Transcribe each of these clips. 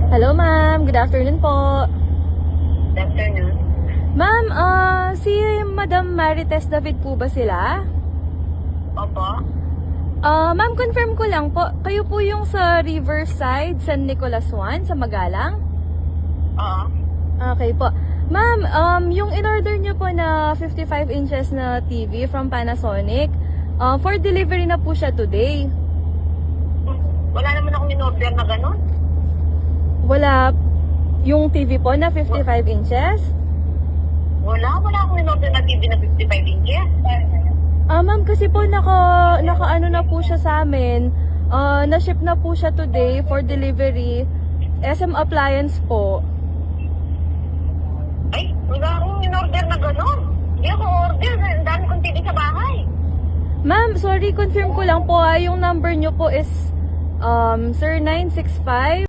Hello ma'am, good afternoon po. Good afternoon. Ma'am, si Madam Marites David po ba sila? Opo. Ma'am, confirm ko lang po, kayo po yung sa Riverside, San Nicolas 1, sa Magalang? Oo. Okay po. Ma'am, yung in-order nyo po na 55 inches na TV from Panasonic, for delivery na po siya today. Wala naman akong in-order na gano'n. Wala yung TV po na 55 inches? Wala akong in-order na TV na 55 inches. Ma'am, kasi po naka-ano na po siya sa amin. Na-ship na po siya today for delivery. SM Appliance po. Ay, wala akong in-order na gano'n. Hindi ako order. Ang dami kong TV sa bahay. Ma'am, sorry, confirm ko lang po yung number nyo po is Sir 965.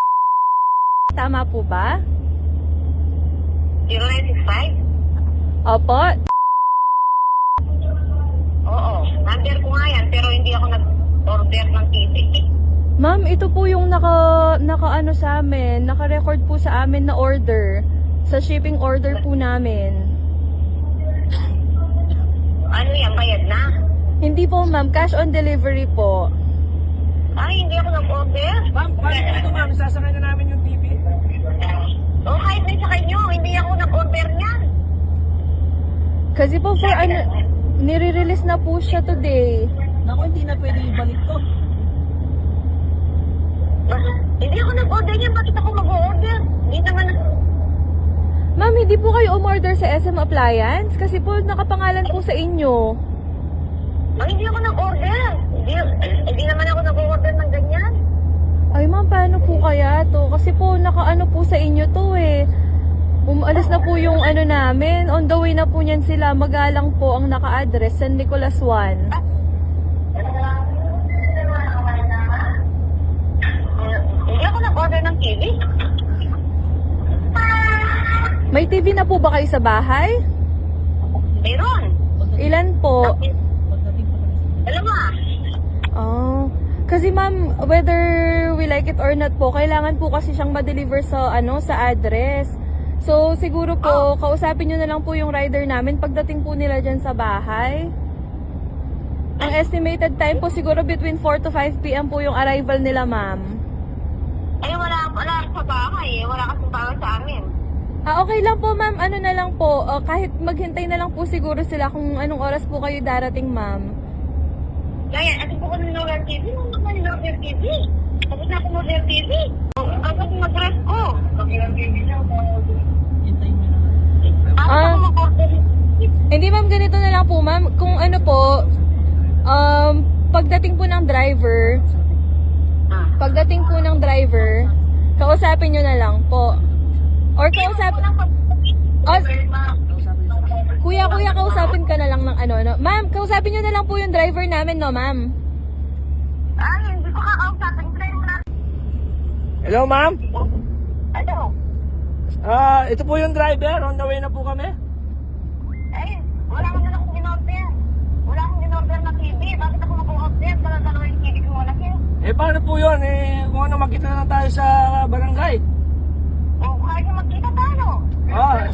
Tama po ba? 0965? Opo. Oo. Number ko nga yan, pero hindi ako nag-order ng TV. Ma'am, ito po yung naka-ano sa amin, naka-record po sa amin na order. Sa shipping order po namin. Ano yan, bayad na? Hindi po ma'am, cash on delivery po. Ay, hindi ako nag-order. Ma'am, paano po ito ma'am? Sasakay na namin yung TV. O, kahit may sa kanyo, hindi ako nag-order niyan. Kasi po for ano, nire-release na po siya today. Naku, hindi na pwede ibalik to. Hindi ako nag-order niyan, bakit ako mag-order? Hindi naman. Ma'am, hindi po kayo umorder sa SM Appliance? Kasi po nakapangalan po sa inyo. Ay, hindi ako nag-order. Hindi naman ako nag-order ng ganyan. Ay ma'am, paano po kaya to? Kasi po nakaano po sa inyo to eh. Umalis na po yung ano namin. On the way na po niyan sila. Magalang po ang naka-address. San Nicolas 1. Hindi ako nag-order ng TV. May TV na po ba kayo sa bahay? Meron. Ilan po? Alam mo Oh. Kasi ma'am, whether we like it or not po, kailangan po kasi siyang ma-deliver sa sa address. So siguro po, kausapin niyo na lang po yung rider namin pagdating po nila diyan sa bahay. Ang estimated time po siguro between 4 to 5 PM po yung arrival nila, ma'am. ay wala sa bahay eh. Wala kasing bahay sa amin. Okay lang po, ma'am. Ano na lang po, kahit maghintay na lang po siguro sila kung anong oras po kayo darating, ma'am. Kaya, atin po ko ng TV. Nung naman ng TV. Tapos na ako ng TV. Kapag mag-dress ko. Hintayin mo na. Paano ako mag-order? Hindi, ma'am, ganito na lang po, ma'am. Kung ano po, pagdating po ng driver, kausapin nyo na lang po. Or kausapin, kuya, kausapin ka na lang ng ano, no? Ma'am, kausapin nyo na lang po yung driver namin, no, ma'am? Ay, hindi ko kakausapin. Try mo na. Hello ma'am? Ano? Ito po yung driver. On the way na po kami. Ay, wala naman akong in-order. Wala akong in-order na TV. Bakit ako mag-order? Dala-dala yung TV ko wala kayo. Paano po yun? Kung ano, magkita na tayo sa barangay. O, kahit yung magkita tayo.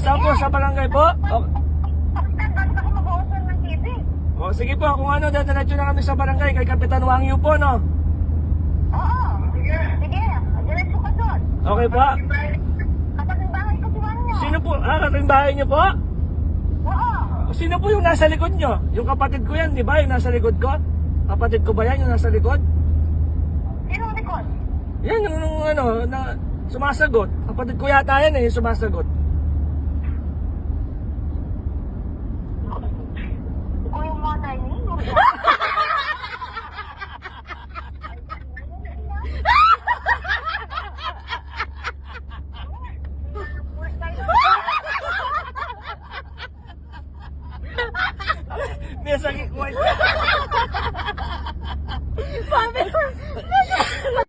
Saan po? Sa barangay po? Bakit ako mag-order ng TV? Sige po, kung ano, dadiretso na kami sa barangay kay Kapitan Wangyu po, no? Oo. Sige. Diretso ka doon. Okay po. Kapag yung bahay ko siwan niyo. Sino po? Kating bahay niyo po? Oo. Sino po yung nasa likod niyo? Yung kapatid ko yan, di ba? Yung nasa likod ko? Kapatid ko ba yan, yung nasa likod? Sino ang likod? Yan, yung sumasagot. Kapatid ko yata yan yung sumasagot. Ikaw yung mga tiny? May sakit ko.